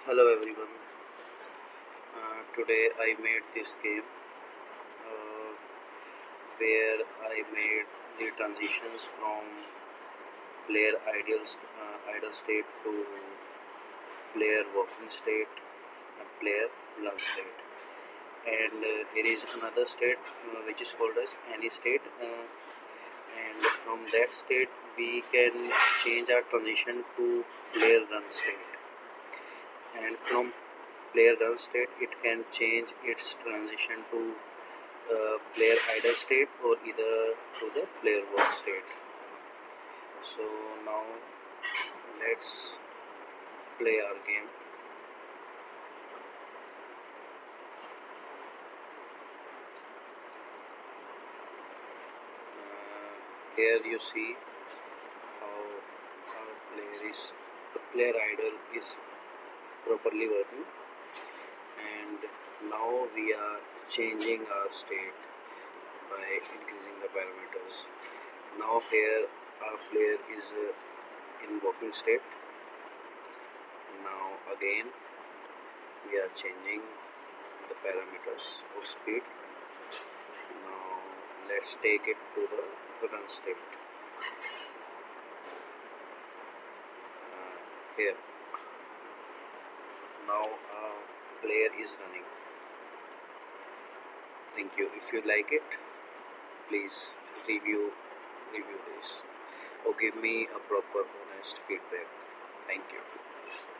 Hello everyone. Today I made this game uh, where I made the transitions from idle state to player walking state and player run state. And there is another state which is called as any state. And from that state we can change our transition to player run state. And from player run state it can change its transition to player idle state or either to the player walk state. So now let's play our game. Here you see how our player idle is properly working, and now we are changing our state by increasing the parameters. Now here our player is in walking state. Now again we are changing the parameters of speed. Now let's take it to the run state. Here now our player is running. Thank you. If you like it, please review this or give me a proper honest feedback. Thank you.